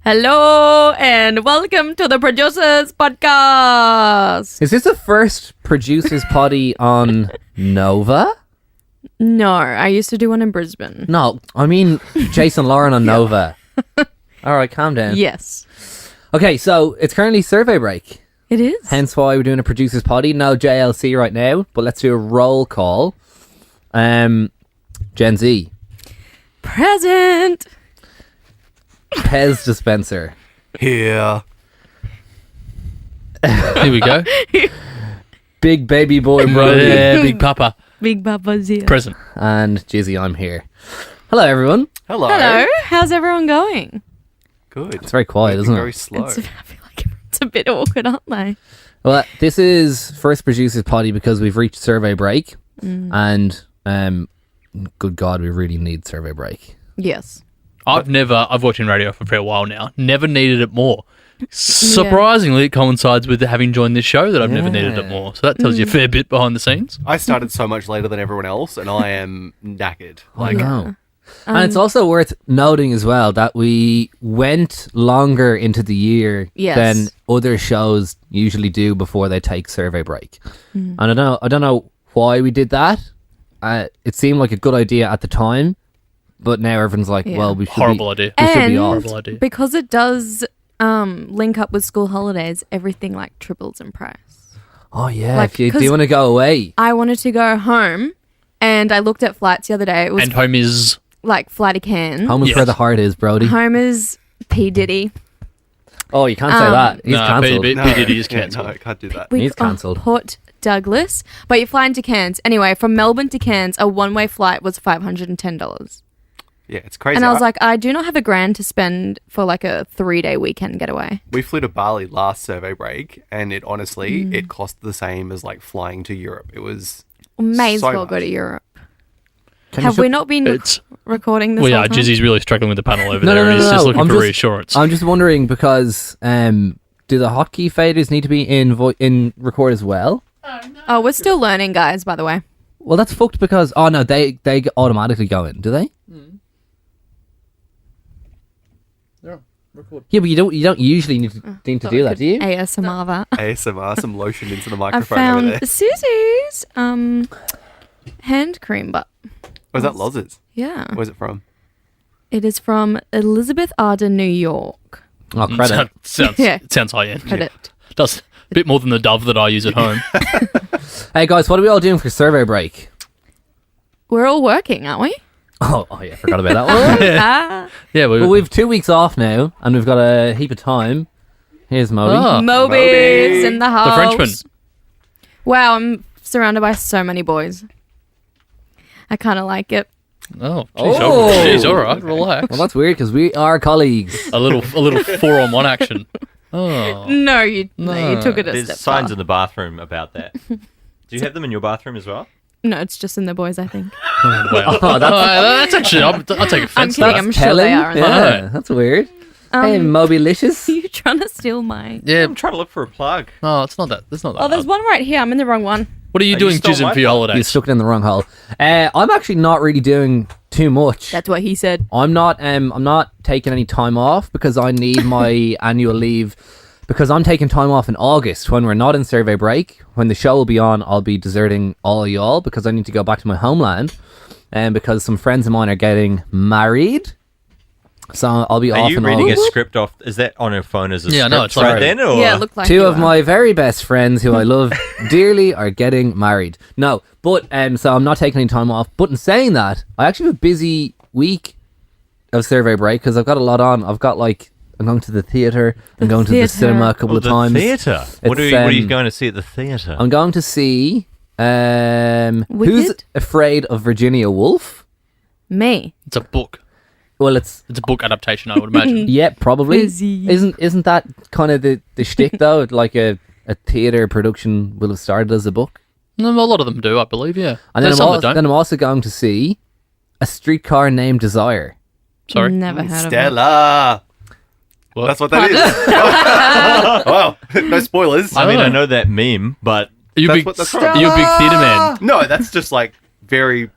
Hello and welcome to the Producers Podcast. Is this the first Producers Poddy on Nova? No, I used to do one in Brisbane. No, I mean Jase Lauren on Nova. All right, calm down. Yes, Okay, so it's currently survey break. it is. Hence why we're doing a Producers Poddy. No JLC right now, but let's do a roll call. Gen Z. Present. Pez dispenser. Here. Here we go. Big baby boy Brody. Yeah, Big Papa. Big Papa's here. Present. And Jizzy, I'm here. Hello, everyone. Hello. Hello, how's everyone going? Good. It's very quiet, isn't Very it? slow. I feel like it's a bit awkward, aren't they? Well, this is first Producers Poddy because we've reached survey break. And, good God, we really need survey break. Yes. I've worked in radio for a fair while now. Never needed it more. Surprisingly, it coincides with having joined this show that I've never needed it more. So that tells you a fair bit behind the scenes. I started so much later than everyone else, and I am knackered. I know. And it's also worth noting as well that we went longer into the year Yes. than other shows usually do before they take survey break. And I don't know why we did that. It seemed like a good idea at the time, but now everyone's like, Yeah. well, we should Horrible idea. We should be And off. Horrible idea. because it does link up with school holidays, everything like triples in price. Oh yeah, Like, if you 'cause- do want to go away. I wanted to go home and I looked at flights the other day. It was And home is... like Flighty Cairns. Home is Yes. where the heart is, Brody. Home is P. Diddy. Oh, you can't say that. He's No, cancelled. P Diddy is Yeah, cancelled. no, I can't do that. He's cancelled. Port Douglas. But you fly into Cairns. Anyway, from Melbourne to Cairns, a one-way flight was $510. Yeah, it's crazy. And I was like, I do not have $1,000 to spend for like a 3-day weekend getaway. we flew to Bali last survey break, and it honestly, it cost the same as like flying to Europe. It was May as So well go much. to Europe. Can you Have sh- we not been It's... recording this Well, whole yeah, time? Jizzy's really struggling with the panel over No, there. no, and no, he's no, just no. looking I'm for just- reassurance. I'm just wondering because do the hotkey faders need to be in record as well? Oh, we're still learning, guys, by the way. Well, that's fucked because they automatically go in, do they? Yeah, record. Yeah, but you don't usually need to do that, do you? ASMR that. ASMR, some lotion into the I microphone over found there. Susie's hand cream, but Was that Loz's? yeah. Where's it from? It is from Elizabeth Arden, New York. Oh, credit. Sounds, Yeah. It sounds high-end. Credit. Does a bit more than the Dove that I use at home. Hey guys, what are we all doing for survey break? We're all working, aren't we? Oh yeah, forgot about that one. Ah. Yeah, Well, we've 2 weeks off now, and we've got a heap of time. Here's Modi. Oh. Moby's in the house. Frenchman. Wow, I'm surrounded by so many boys. I kind of like it. Oh, Oh. jeez, all right, relax. Well, that's weird because we are colleagues. a little 4-on-1 action. Oh, No, you took it a There's step signs far. in the bathroom about that. Do you have them in your bathroom as well? No, it's just in the boys, I think. wow. That's actually, I'll take offense to kidding, that. I'm sure they are in Yeah, there. that's weird. Hey, Moby-licious. Are you trying to steal my... Yeah, I'm trying to look for a plug. no, it's not that. That's not that. Oh, there's hard. one right here. I'm in the wrong one. What are you Oh, doing you stole jizzing my for your phone. You holidays? stuck it in the wrong hole. I'm actually not really doing too much. That's what he said. I'm not taking any time off because I need my annual leave because I'm taking time off in August when we're not in survey break. When the show will be on, I'll be deserting all of y'all because I need to go back to my homeland and because some friends of mine are getting married. So I'll be Are off you in reading a August. script off? Is that on her phone as a Yeah, script no, it's right like- then? Or? Yeah, it looked like Two you of were. my very best friends who I love dearly are getting married. No, but so I'm not taking any time off. But in saying that, I actually have a busy week of survey break because I've got a lot on. I'm going to the theatre. I'm going to the theatre. cinema a couple Oh, of the times. theatre. What It's, are you um, going to see at the theatre? I'm going to see Who's Wicked? Afraid of Virginia Woolf? Me. It's a book. Well, it's It's a book adaptation, I would imagine. yeah, probably. Busy. Isn't that kind of the shtick though? Like a theatre production will have started as a book. No, a lot of them do, I believe. Yeah, And there's some that don't. then I'm also going to see A Streetcar Named Desire. Sorry. Never heard of it. Stella. What? That's what that is. Wow. No spoilers. I mean, Oh. I know that meme, but Are you That's big? what that's from. Are you a big theatre man? No, that's just like very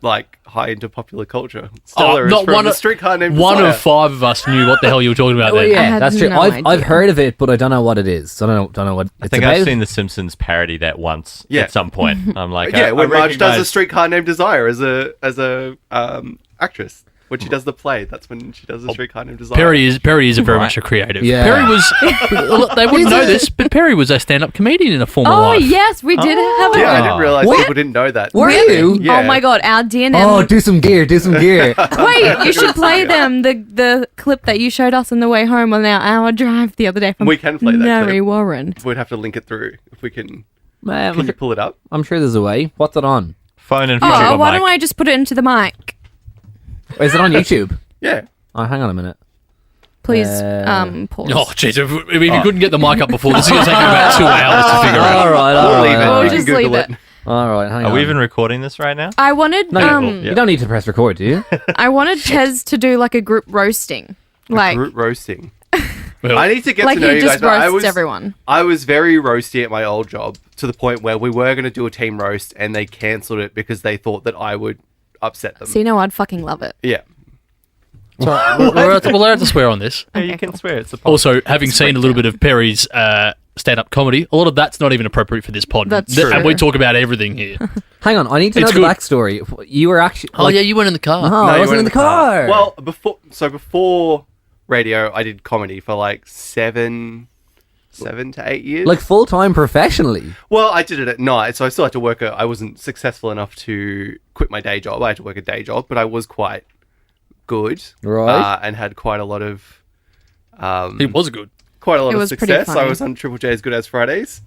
like high into popular culture. Stella is not from one a of- streetcar named One Desire. of 5 of us knew what the hell you were talking about Well, there. yeah, had that's true. no I've idea. heard of it, but I don't know what it is. So I don't know what I it's think about. I've seen The Simpsons parody that once Yeah. at some point. I'm like, Yeah, when I Marge does a recognise- streetcar named Desire as a actress. When she does the play, that's when she does a streetcar named Desire. Perri is very Right. much a creative. Yeah. Perri was. Look, they wouldn't know this, but Perri was a stand-up comedian in a former Oh life. yes, we did have a. Yeah, I didn't realize What? people didn't know that. Were you? Yeah. Oh my god, our DNM. Oh, do some gear. Wait, you should play them the clip that you showed us on the way home on our hour drive the other day from We can play that Mary clip. Warren. We'd have to link it through if we can. Man, Can you pull it up? I'm sure there's a way. What's it on? phone in front Oh, of why a don't mic. I just put it into the mic? Is it on YouTube? Yeah. Oh, hang on a minute. Please, pause. Oh, jeez. If you couldn't get the mic up before, this is going to take you about 2 hours to figure out. All right, all We'll right. leave it. all You right. can just Google leave it. it. All right, hang Are on. we even recording this right now? I wanted You don't need to press record, do you? I wanted Tez to do like a group roasting. Like Group roasting. Well, I need to get like to know he you just guys. roasts everyone. I was very roasty at my old job to the point where we were going to do a team roast and they cancelled it because they thought that I would upset them. So you know I'd fucking love it. Yeah. we're allowed to swear on this. Yeah, Okay, you can cool. swear. It's a Also, having seen a little bit of Perry's stand-up comedy, a lot of that's not even appropriate for this pod. That's true. And we talk about everything here. Hang on, I need to know It's the good. backstory. You were actually. Oh, yeah, you went in the car. Oh, No, I you wasn't weren't in the car. Well, before radio, I did comedy for like 7 to 8 years. like full time professionally. Well, I did it at night, so I still had to work. I wasn't successful enough to quit my day job. I had to work a day job, but I was quite good, Right. and had quite a lot of It was good. It was pretty success. I funny. was on Triple J's Good As Fridays,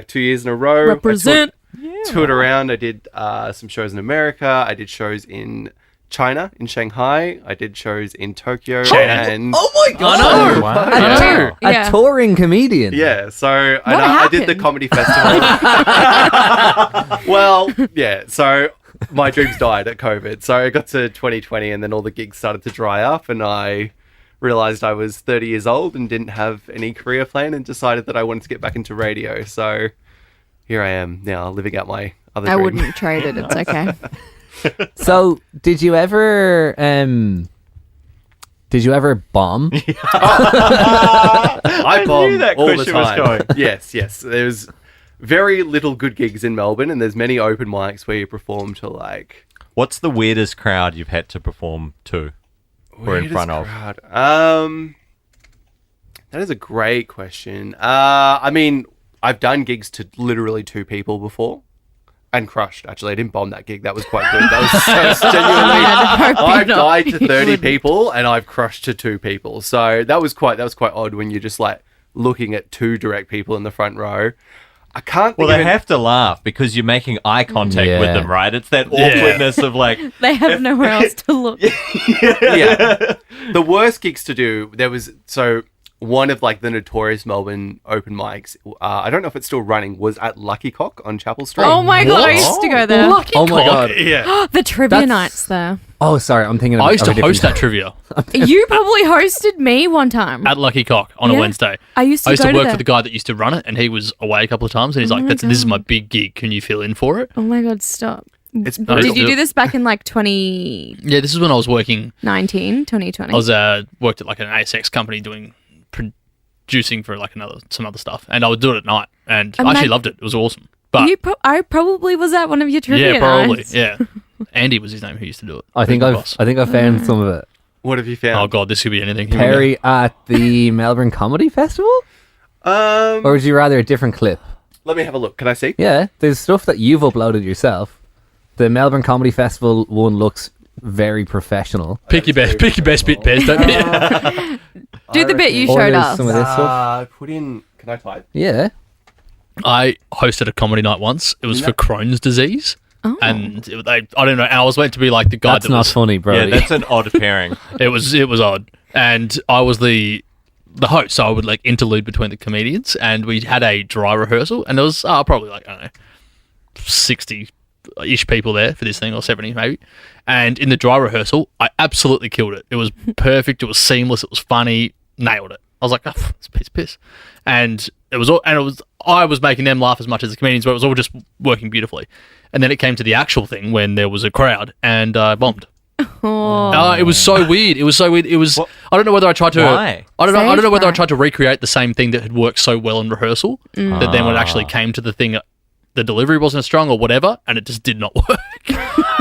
2 years in a row. Represent. I toured around. I did some shows in America. I did shows in China, in Shanghai. I did shows in Tokyo. And Oh my god! I know. Wow. I know. A Yeah. touring comedian. yeah, so and What I did the happened? comedy festival. Well, yeah, so my dreams died at COVID. So I got to 2020 and then all the gigs started to dry up and I realized I was 30 years old and didn't have any career plan and decided that I wanted to get back into radio. So here I am now living out my other I dream. wouldn't trade it. It's okay. So, did you ever bomb? I bomb knew that all the question was time. going. Yes. There's very little good gigs in Melbourne, and there's many open mics where you perform to like. What's the weirdest crowd you've had to perform to? Or in front of? Crowd. That is a great question. I mean, I've done gigs to literally 2 people before. And crushed, actually. I didn't bomb that gig. That was quite good. That was so genuinely. I've died to 30 people and I've crushed to 2 people. So that was quite odd when you're just like looking at 2 direct people in the front row. I can't Well, think they of it- have to laugh because you're making eye contact Yeah. with them, right? It's that Yeah. awkwardness of like, They have nowhere else to look. yeah. The worst gigs to do, there was, so one of like the notorious Melbourne open mics, I don't know if it's still running, was at Lucky Cock on Chapel Street. Oh my god, I What? used to go there. Lucky Oh my cock. God. Yeah. The trivia That's- nights there. Oh, sorry, I'm thinking. Of I used to of a host that different- trivia You probably hosted me one time. at Lucky Cock on a Yeah. Wednesday. I used to I used go to to work that. for the guy that used to run it, and he was away a couple of times, and he's like, my "This is my God. big gig. Can you fill in for it?" Oh my god, stop. It's I used brutal. Did you to- do this back in like 2019, Yeah, this is when I was working. 2020? I was worked at like an ASX company doing producing for like some other stuff, and I would do it at night, and I actually Imag- loved it. It was awesome. But I probably was at one of your trivia yeah, probably. nights. Yeah, Andy was his name who used to do it. I think Big I've boss. found some of it. What have you Oh found? god, this could be anything. Here we go. Perry at the Melbourne Comedy Festival, or would you rather a different clip? Let me have a look. Can I see? Yeah, there's stuff that you've uploaded yourself. The Melbourne Comedy Festival one looks very professional. Pick your best bit, Pez. Don't pick. Do the bit you Or showed there's us. some of this stuff. Put in. Can I type? Yeah. I hosted a comedy night once. It was for Crohn's disease. Oh. And I don't know. I was meant to be like the guy That's that not was. funny, bro. yeah, that's an odd pairing. It was odd, and I was the host, so I would like interlude between the comedians, and we had a dry rehearsal, and there was probably like I don't know 60-ish people there for this thing, or 70 maybe. And in the dry rehearsal, I absolutely killed it. It was perfect. It was seamless. It was funny. Nailed it. I was like, oh, it's a piece of piss. And I was making them laugh as much as the comedians, but it was all just working beautifully. And then it came to the actual thing when there was a crowd, and I bombed. It was so weird. It was so weird. It was. What? I don't know whether I tried to. Why? I don't know. I don't know whether I Stage fright. tried to recreate the same thing that had worked so well in rehearsal. That then when it actually came to the thing, the delivery wasn't as strong or whatever, and it just did not work.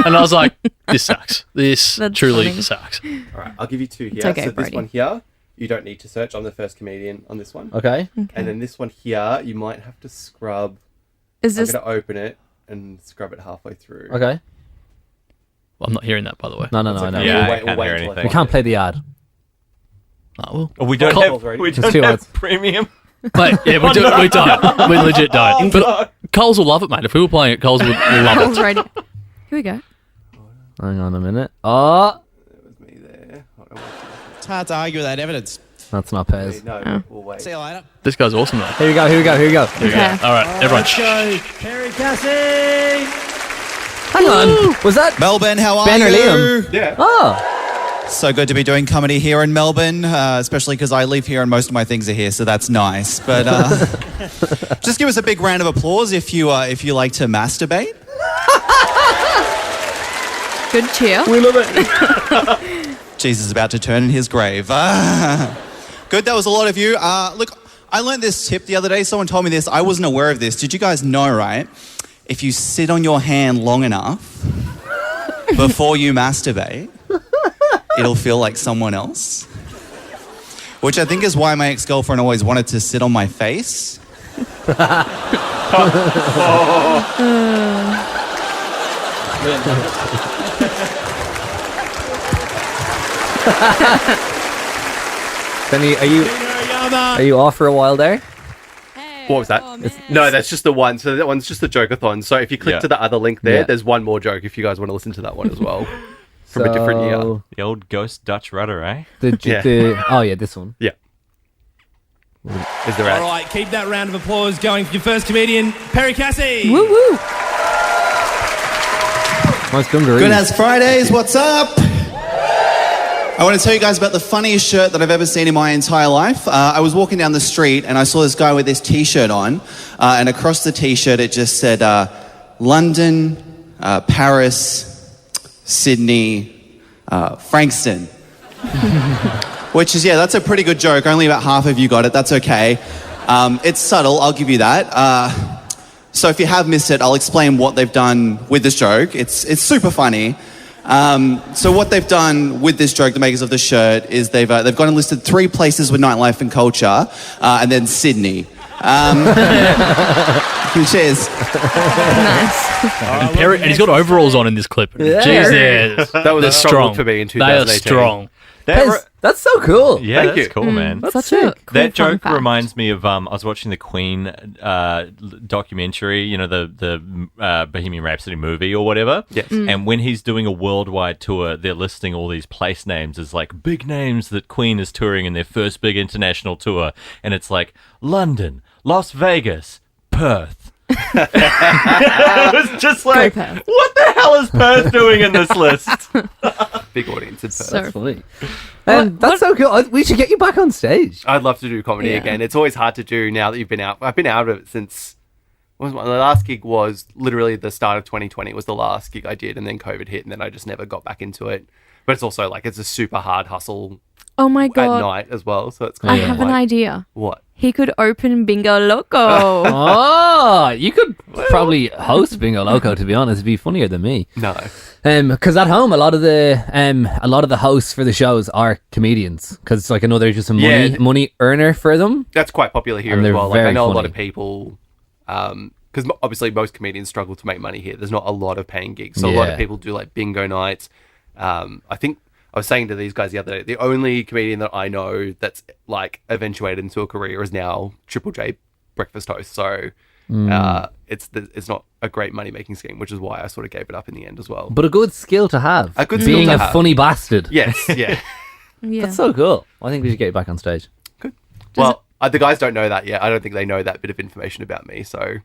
And I was like, "This sucks. This That's truly funny. sucks." All right, I'll give you two here. okay, so this Brody. one here, you don't need to search. I'm the first comedian on this one. Okay. And then this one here, you might have to scrub. Is I'm this going to open it and scrub it halfway through. Okay. Well, I'm not hearing that, by the way. No, I okay. know. Yeah, We'll I can't hear until anything. I We can't play the ad. Oh, well. Oh, we don't Cole's have, ready. we Just don't two have words. premium. Mate, yeah, we don't. We legit don't. But Coles will love it, mate. If we were playing it, Coles would love Cole's it. ready? Here we go. Hang on a minute. Oh, It was me there. Hold on. It's hard to argue with that evidence. that's not Pez. No, we'll wait. See you later. This guy's awesome, though. Here we go. Okay. All right, everyone. Perri Cassie. Hang on. Was that Melbourne, how are Ben or you? Liam? Yeah. Oh, So good to be doing comedy here in Melbourne, especially because I live here and most of my things are here, so that's nice. But just give us a big round of applause if you like to masturbate. Good cheer. we love it. Jesus is about to turn in his grave. Good, that was a lot of you. Look, I learned this tip the other day. Someone told me this. I wasn't aware of this. Did you guys know, right? If you sit on your hand long enough before you masturbate, it'll feel like someone else. Which I think is why my ex-girlfriend always wanted to sit on my face. Benny, are you off for a while there? What was that? No, that's just the one. So that one's just the joke-a-thon. So if you click Yeah. to the other link there, Yeah. there's one more joke if you guys want to listen to that one as well. From a different year. So, The old ghost Dutch rudder, eh? This one. Yeah. Is there All right, keep that round of applause going for your first comedian, Perri Cassie. Woo woo. Nice dungaree. Good as Fridays, what's up? I want to tell you guys about the funniest shirt that I've ever seen in my entire life. I was walking down the street and I saw this guy with this t-shirt on, and across the t-shirt it just said London, Paris, Sydney, Frankston. Which is, that's a pretty good joke. Only about half of you got it. That's okay. It's subtle, I'll give you that. So if you have missed it, I'll explain what they've done with this joke. It's super funny. So what they've done with this joke, the makers of the shirt, is they've gone and listed 3 places with nightlife and culture, and then Sydney. Cheers. Nice. And Perri, and he's got overalls on in this clip. Yeah. Jeez, That was they're a strong strong look for me in They are 2018. strong. Pez, that's so cool. Yeah, Thank that's you. cool, man. That's Such a sick. cool That fun joke fact. reminds me of I was watching the Queen documentary, you know, the Bohemian Rhapsody movie or whatever. Yes. And when he's doing a worldwide tour, they're listing all these place names as like big names that Queen is touring in their first big international tour, and it's like London, Las Vegas, Perth. It was just like, Perth. what the hell is Perth doing in this list? Big audience in Perth. So Funny. That's so cool. We should get you back on stage. I'd love to do comedy Yeah. again. It's always hard to do now that you've been out. I've been out of it since... The last gig was literally the start of 2020. It was the last gig I did, and then COVID hit, and then I just never got back into it. But it's also like it's a super hard hustle Oh my at god. night as well. So it's I kind of have like, an idea. What? He could open Bingo Loco. Oh, you could probably host Bingo Loco. To be honest, it'd be funnier than me. No. Because at home, a lot of the hosts for the shows are comedians. Because like I know they're just a money earner for them. That's quite popular here And as they're well. Like I very know a lot funny. of people, because obviously most comedians struggle to make money here. There's not a lot of paying gigs, so a lot Yeah. of people do like bingo nights. I think I was saying to these guys the other day, the only comedian that I know that's like eventuated into a career is now Triple J breakfast host. So it's not a great money making scheme, which is why I sort of gave it up in the end as well. But a good skill to have. A good skill being to a have. funny bastard. Yes, yeah. Yeah. That's so cool. I think we should get you back on stage. Well, the guys don't know that yet. I don't think they know that bit of information about me. So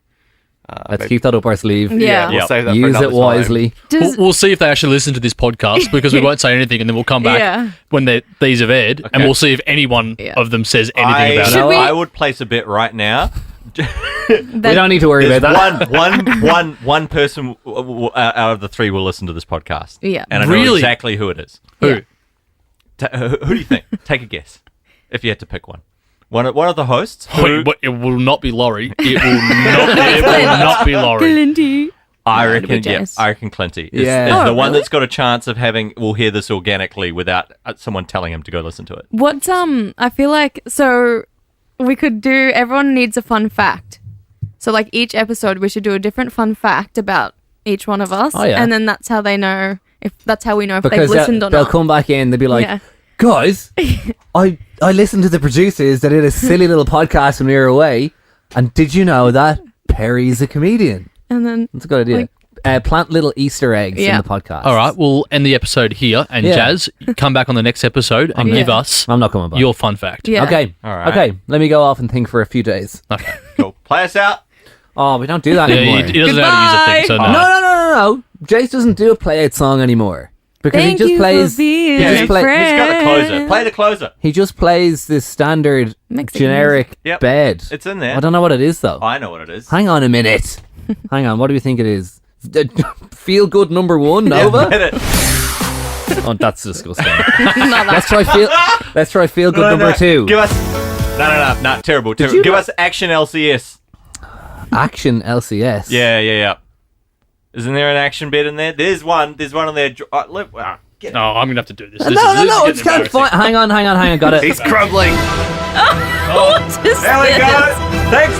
Let's maybe- keep that up our sleeve. Yeah. We'll Yep. save that for Use another it time. wisely. We'll see if they actually listen to this podcast because we won't say anything, and then we'll come back Yeah. when these have aired, and we'll see if any one of them says anything about Should it. we- I would place a bet right now. We don't need to worry There's about that. one person out of the three will listen to this podcast. Yeah. And I know Really? exactly who it is. Who? Who do you think? Take a guess. If you had to pick one. One of the hosts. Wait, it will not be Laurie. It will not be Laurie. Glinty. I it'll be reckon, yeah, Jase. I reckon Clinty is, Yeah. is Oh, the one really? that's got a chance of will hear this organically without someone telling him to go listen to it. What's I feel like so we could do everyone needs a fun fact. So like each episode we should do a different fun fact about each one of us. Oh, yeah. And then that's how they know that's how we know if they've Because listened or they'll not. come back in, they'll be like, Yeah. guys, I listened to the producers that did a silly little podcast when we were away, and did you know that Perry's a comedian? And then That's a good idea. Plant little Easter eggs in Yeah. the podcast. All right, we'll end the episode here, and Yeah. Jazz, come back on the next episode and give us I'm not coming back. your fun fact. yeah. Okay. All right. Okay. Let me go off and think for a few days. Okay. Cool. Play us out. Oh, we don't do that Yeah, anymore. he doesn't know how to use a thing, so No, no. Jace doesn't do a play-out song anymore because Thank he just you plays. for being Yeah, a he's friend. got the closer. Play the closer. He just plays this standard Mexican generic Yep. bed. It's in there. I don't know what it is though. I know what it is. Hang on a minute. Hang on. What do you think it is? Feel good number one, Nova. Get it. Oh, that's disgusting. Not that. Let's try feel good number two. Give us. No. Terrible. you Give not- us Action LCS. Action LCS. Yeah. Isn't there an action bit in there? There's one. There's one on there. Get it. No, I'm gonna have to do this. No, This is it's getting kind of fine. Hang on. Got it. He's crumbling. What is There we this? go. Thanks